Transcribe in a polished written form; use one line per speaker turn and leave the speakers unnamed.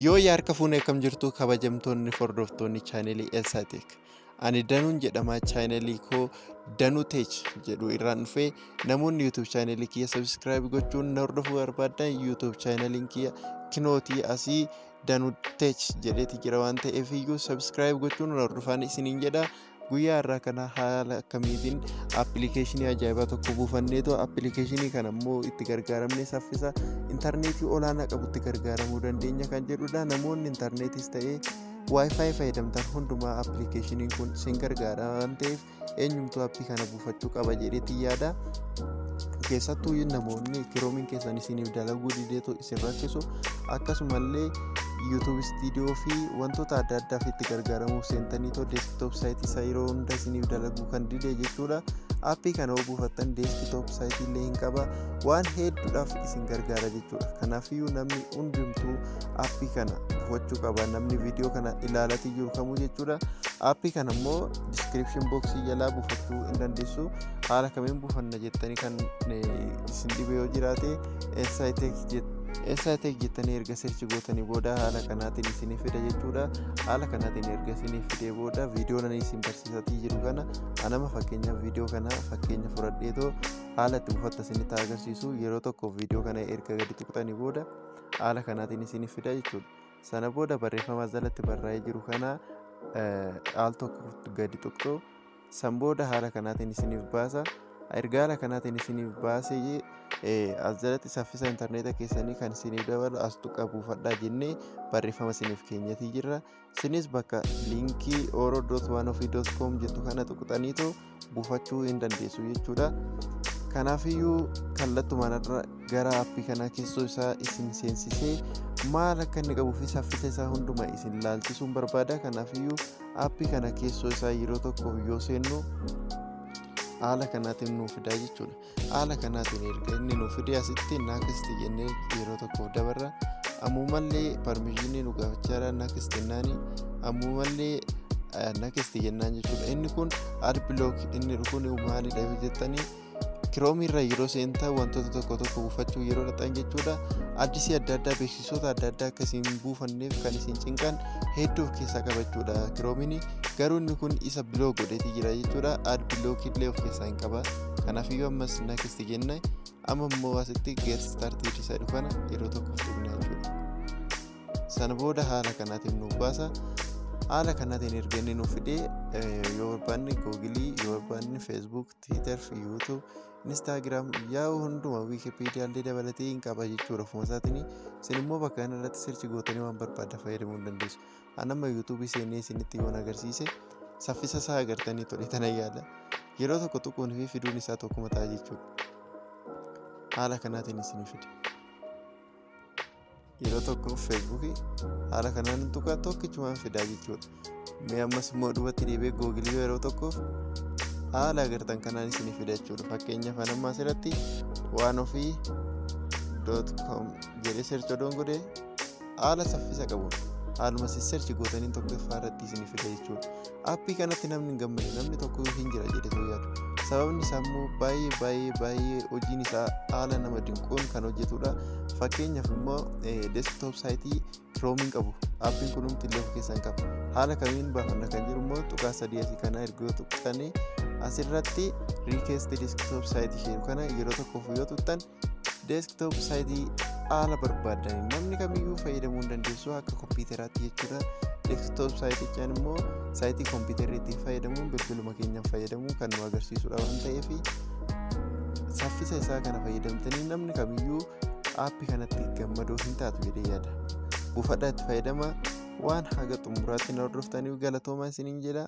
Yoo harka fuunee kam jirtu kabajamtoonni hordoftoonni chaanelii Elsaa Teek. Ani Danuun jedhama. Chaanelii koo Danuu Teech jedhu irraan dhufee namoonni YouTube chaanelii kiyya subscribe gochuun na hordofuu barbaadan YouTube chaaneliin kiyya kinootii asii Danuu Teech jedheeti jira waan ta'eef iyyuu subscribe gochuun na hordofaan isiniin jedha. Guyyaa irraa kana haala akkamiitiin appilikeeshinii ajaa'ibaa tokko buufanneetu appilikeeshinii kana immoo itti gargaaramnee saffisa intarneetii olaanaa qabutti gargaaramuu dandeenya kan jedhudha. Namoonni intarneetis ta'ee Wi-Fi fayyadamtan hundumaa appilikeeshiniin kun isin gargaara waan ta'eef eenyumtuu appii kana buufachuu qaba jedheeti yaada. Keessattuu namoonni kiroomiin keessan isiniif dalaguu dideetu isin rakkisu akkasumallee YouTube Studio fi wantoota adda addaaf itti gargaaramuuf seentaniitoo desktop site isaa yeroo hunda isiniif dalaguu kan dide jechuudha. Appii kana buufattan desktop site illee hin qaba waan hedduudhaaf isin gargaara jechuudha. Kanaafiyyuu namni hundumtuu appii kana buufachuu qaba. Namni viidiyoo kana ilaalatii jiru kamuu jechuudha. Appii kana immoo description box jalaa buufachuu hin dandeessu. Haala kamiin buufanna jettanii kan isin dhibe yoo jiraate Elsaa Teek jettanii erga search gootanii booda haala kanaatiin isinii fida jechuudha. Haala kanaatiin erga isinii fidee booda viidiyoo nan isin barsiisatii jiru kana anama fakkeenyaaf viidiyoo kana fakkeenya fudhadheetoo haala itti buufatta isinitti agarsiisu yeroo tokko viidiyoo kana erga gadi tuqxanii booda haala kanaatiin isinii fida jechuudha. Sana booda barreeffama jalatti barraa'ee jiru kana al tokko gadi tuqxoo san booda haala kanaatiin isiniif baasa. Erga haala kanaatiin isiniif baasee as jalatti saffisa intarneeta keessanii kan isiniif dabalu as tuqaa buufadhaa jennee barreeffama isiniif keenyatii jirra. Isinis bakka liinkii oro.1ofii.com jettu kana tuqxaniitoo buufachuu hin dandeessu jechuudha. Kanaafiyyuu kallattumaan gara appii kana keessoo isaa isin seensisee maal akka inni qabuu fi saffisa isaa hundumaa isin ilaalchisuun barbaada. Kanaafiyyuu appii kana keessoo isaa yeroo tokkoof yoo seennu haala kanaatiin nuuf fidaa jechuudha. Haala kanaatiin erga inni nuuf fidee asitti naakistii jennee yeroo tokkoof dabarra. Ammumallee parmishinii nu gaafachaa naakistii jennaani ammumallee naakistii jennaan jechuudha. Inni kun adblock inni kun maalidha yoo jettanii Chrome irra yeroo seentaa wantoota tokko buufachuu yeroo dhaqan jechuudha. Addisii adda addaa beeksisoota adda addaa akkasiin buufanneef kan isin cinqan hedduu of keessaa qabachuudha. Chrome'n garuu inni kun isa block godheetii jira jechuudha. Ad block illee of keessaa hin qaba. Kanaafiyyuu ammas next jenna. Amma immoo asitti get started isa dhufana yeroo tokko tuqna jechuudha. Sana booda haala kanaatiin nu baasa. Haala kanaatiin erga inni nuuf fidee yoo barbaanne Google, yoo barbaanne Facebook, Twitter, YouTube, Instagram yaa hundumaa Wikipedia illee dabalatee hin qaba jechuudha. Fuunsaatiin isin immoo bakka kanarratti search gootanii waan barbaaddan fayyadamuu hin dandeessu. Anamma YouTube seenee isinitti yoon agarsiise saffisa isaa agartanii toletan yaada. Yeroo tokko tuquun fi fiduun isaa tokkuma ta'a jechuudha. Haala kanaatiin isin fide. Yeroo tokko Facebook haala kanaan tuqaa tokkichumaan fidaa jechuudha. Mee ammas immoo dhubatti deebi'ee Google yeroo tokko haala agartan kanaan isin fida jechuudha. Fakkeenyaaf anamma asirratti oneofii.com jedhee search odoon godhee haala saffisa qabu haaluma search gootanii tokkoffaa irratti isin fida jechuudha. Appii kanatti namni hin gammade namni tokko hin jira jedhee yaadu. Sababni isaa immoo baay'ee hojiin isaa haala nama dinquun kan hojjetudha. Fakkeenyaaf immoo desktop site Chrome qabu. Appiin kun illee of keessaa qaba. Haala kamiin baafanna kan jiru immoo tuqaa sadii asii kana erga tuqxanii asirratti request desktop site ishee kana yeroo tokkoof yoo tuqxan desktop site haala barbaadan namni kamiyyuu fayyadamuu hin dandeessu akka kompiitaraatti jechuudha. Desktop site jechaan immoo saayitii kompiitariitti fayyadamuun bilbiluma keenyaan fayyadamuu kan nu agarsiisudha waan ta'eef saffisa isaa kana fayyadamtanii namni kamiyyuu appii kanatti gammadoo hin taatu jedhee yaada. Buufadhaa itti fayyadama waan haga xumuraatti na hordoftaniif galatoomaa isiniin jedha.